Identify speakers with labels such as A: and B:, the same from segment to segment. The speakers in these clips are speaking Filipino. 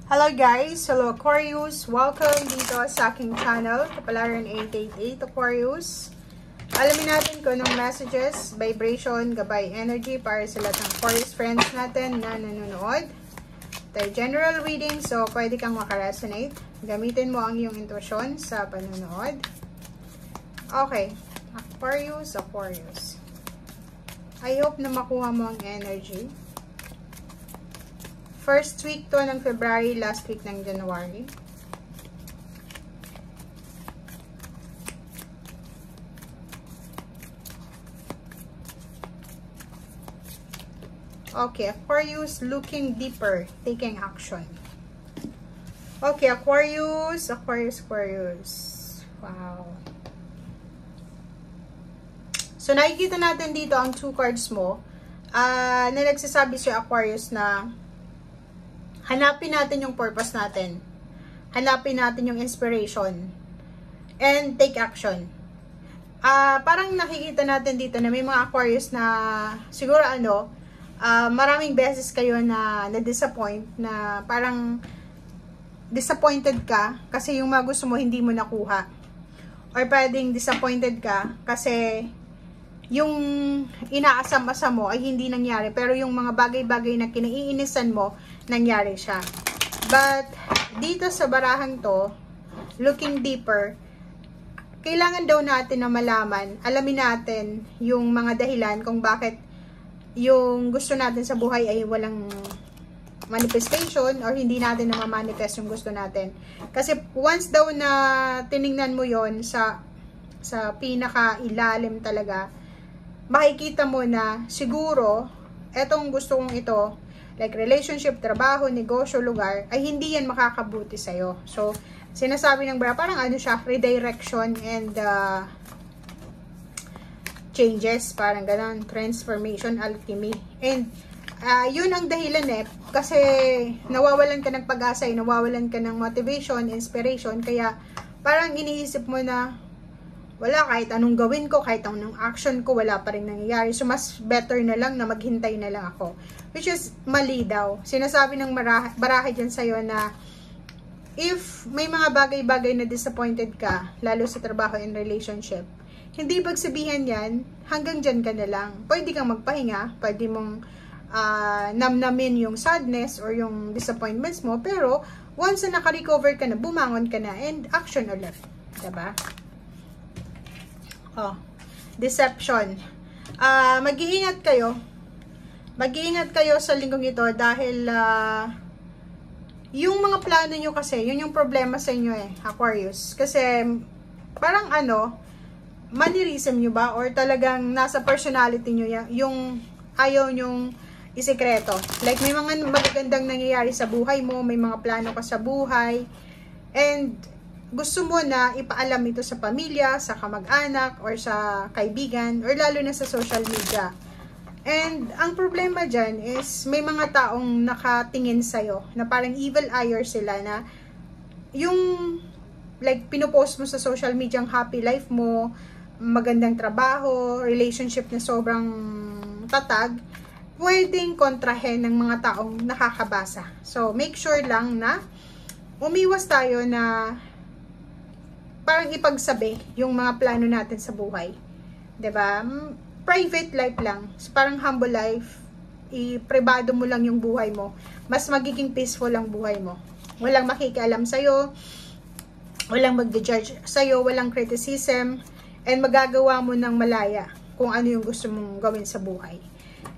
A: Hello guys! Hello Aquarius! Welcome dito sa aking channel, Kapalaran 888 Aquarius. Alamin natin kung anong messages, vibration, gabay energy para sa lahat ng Aquarius friends natin na nanonood. Ito general reading, so pwede kang makaresonate. Gamitin mo ang iyong intuition sa panonood. Okay, Aquarius. I hope na makuha mo ang energy. First week to ng February, last week ng January. Okay, Aquarius, looking deeper, taking action. Okay, Aquarius. Wow. So, nakikita natin dito ang two cards mo na nagsasabi si Aquarius na hanapin natin yung purpose natin. Hanapin natin yung inspiration. And take action. Parang nakikita natin dito na may mga Aquarius na siguro maraming beses kayo na na-disappoint, na parang disappointed ka kasi yung mga gusto mo hindi mo nakuha. Or pwedeng disappointed ka kasi yung inaasam-asam mo ay hindi nangyari, pero yung mga bagay-bagay na kinaiinisan mo, nangyari siya. But dito sa barahang to, looking deeper, kailangan daw natin na malaman, alamin natin yung mga dahilan kung bakit yung gusto natin sa buhay ay walang manifestation or hindi natin na ma-manifest yung gusto natin. Kasi once daw na tiningnan mo yon sa pinaka-ilalim talaga, makikita mo na siguro etong gusto kong ito, like relationship, trabaho, negosyo, lugar, ay hindi yan makakabuti sa'yo. So, sinasabi ng parang siya, redirection and changes, parang ganon, transformation, alchemy. And yun ang dahilan kasi nawawalan ka ng pag-asa, nawawalan ka ng motivation, inspiration, kaya parang iniisip mo na wala, kahit anong gawin ko, kahit anong action ko, wala pa rin nangyayari. So, mas better na lang na maghintay na lang ako. Which is, mali daw. Sinasabi ng barahe dyan sa'yo na if may mga bagay-bagay na disappointed ka, lalo sa trabaho and relationship, hindi bang sabihin yan, hanggang dyan ka na lang. Pwede kang magpahinga, pwede mong namnamin yung sadness or yung disappointments mo, pero once na naka-recover ka na, bumangon ka na, and action ulit. Diba? Deception. Mag-iingat kayo. Mag-iingat kayo sa linggong ito dahil yung mga plano nyo kasi, yun yung problema sa inyo Aquarius. Kasi parang mannerism nyo ba? Or talagang nasa personality nyo yung ayaw nyong isikreto. Like may mga magagandang nangyayari sa buhay mo, may mga plano ka sa buhay, and gusto mo na ipaalam ito sa pamilya, sa kamag-anak, or sa kaibigan, or lalo na sa social media. And ang problema dyan is may mga taong nakatingin sa'yo, na parang evil eye sila, na yung like pinupost mo sa social media ang happy life mo, magandang trabaho, relationship na sobrang tatag, pwedeng kontrahen ng mga taong nakakabasa. So make sure lang na umiwas tayo na parang ipagsabi yung mga plano natin sa buhay. 'Di ba? Private life lang. So, parang humble life. I-privado mo lang yung buhay mo. Mas magiging peaceful ang buhay mo. Walang makikialam sa'yo. Walang mag-judge sa'yo. Walang criticism. And magagawa mo ng malaya kung ano yung gusto mong gawin sa buhay.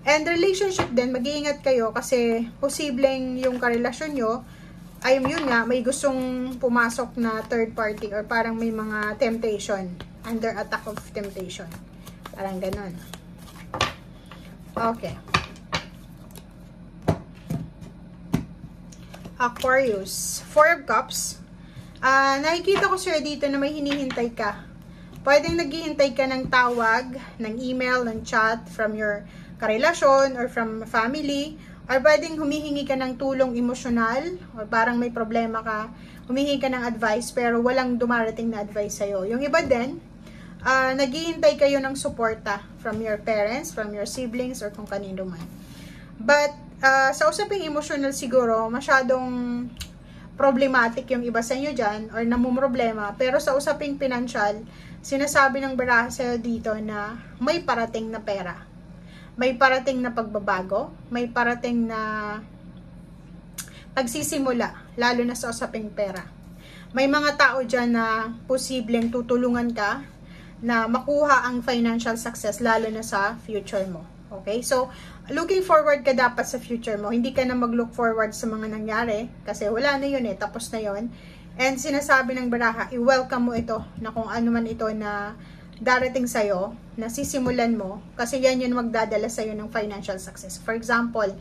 A: And relationship din, mag-iingat kayo kasi posibleng yung karelasyon nyo ay yun nga, may gustong pumasok na third party or parang may mga temptation, under attack of temptation. Parang ganun. Okay. Aquarius. 4 of Cups. Nakikita ko sir dito na may hinihintay ka. Pwedeng naghihintay ka ng tawag, ng email, ng chat from your karelasyon or from family. Or pwedeng humihingi ka ng tulong emosyonal, or parang may problema ka, humihingi ka ng advice, pero walang dumarating na advice sa'yo. Yung iba din, naghihintay kayo ng suporta from your parents, from your siblings, or kung kanino man. But, sa usaping emotional siguro, masyadong problematic yung iba sa inyo dyan or namumroblema. Pero sa usaping financial, sinasabi ng baraha sa'yo dito na may parating na pera. May parating na pagbabago. May parating na pagsisimula, lalo na sa usaping pera. May mga tao dyan na posibleng tutulungan ka na makuha ang financial success, lalo na sa future mo. Okay? So, looking forward ka dapat sa future mo. Hindi ka na mag-look forward sa mga nangyari kasi wala na yun tapos na yun. And sinasabi ng baraha, i-welcome mo ito na kung ano man ito na darating sa'yo, na sisimulan mo, kasi yan yung magdadala sa'yo ng financial success. For example,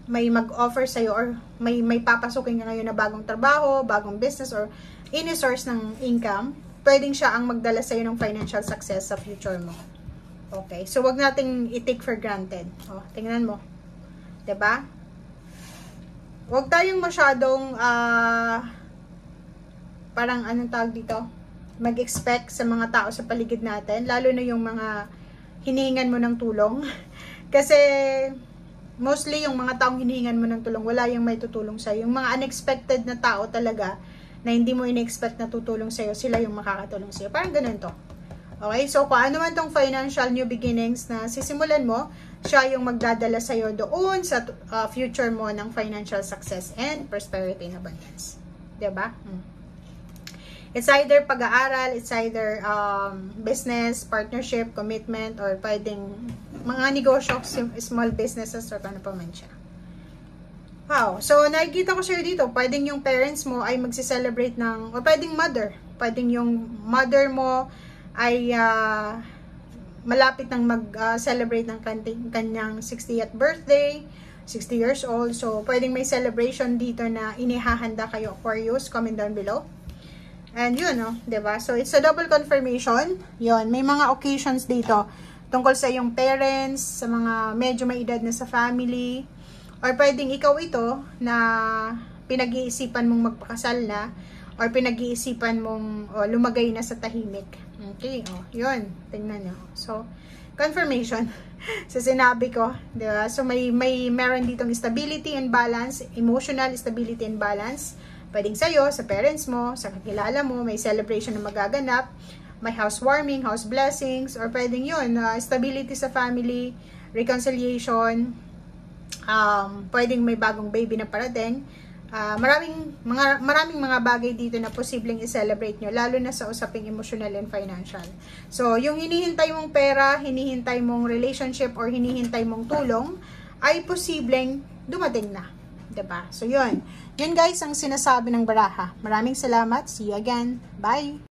A: may mag-offer sa'yo or may papasukin ka ngayon na bagong trabaho, bagong business, or any source ng income, pwedeng siya ang magdala sa'yo ng financial success sa future mo. Okay, so wag nating i-take for granted. Oh, tingnan mo. 'Di ba? Wag tayong masyadong parang anong tawag dito? Mag-expect sa mga tao sa paligid natin, lalo na yung mga hinihingan mo ng tulong. Kasi mostly yung mga taong hinihingan mo ng tulong, wala yung may tutulong sa'yo. Yung mga unexpected na tao talaga, na hindi mo in-expect na tutulong sa'yo, sila yung makakatulong sa'yo. Parang ganun to. Okay? So, kung ano man tong financial new beginnings na sisimulan mo, siya yung magdadala sa'yo doon sa future mo ng financial success and prosperity and abundance. Diba? It's either pag-aaral, it's either business, partnership, commitment, or pwedeng mga negosyo, small businesses, or ano pa man siya. Wow. So, nakikita ko sa'yo dito, pwedeng yung parents mo ay magsi-celebrate ng, o pwedeng mother. Pwedeng yung mother mo ay malapit nang mag-celebrate ng kanyang 60th birthday, 60 years old. So, pwedeng may celebration dito na inihahanda kayo, Aquarius. Comment down below. And yun, no? Diba? So, it's a double confirmation. Yun. May mga occasions dito tungkol sa iyong parents, sa mga medyo may edad na sa family. Or pwedeng ikaw ito na pinag-iisipan mong magpakasal na or pinag-iisipan mong lumagay na sa tahimik. Okay, yun. Tingnan nyo. So, confirmation sa sinabi ko. Diba? So, meron ditong stability and balance, emotional stability and balance. Pwedeng sa'yo, sa parents mo, sa kakilala mo, may celebration na magaganap, may housewarming, house blessings, or pwedeng yun, stability sa family, reconciliation, pwedeng may bagong baby na parating. Maraming mga bagay dito na posibleng i-celebrate nyo, lalo na sa usaping emotional and financial. So, yung hinihintay mong pera, hinihintay mong relationship, or hinihintay mong tulong, ay posibleng dumating na. Diba? So, yun. Yun guys, ang sinasabi ng baraha. Maraming salamat. See you again. Bye!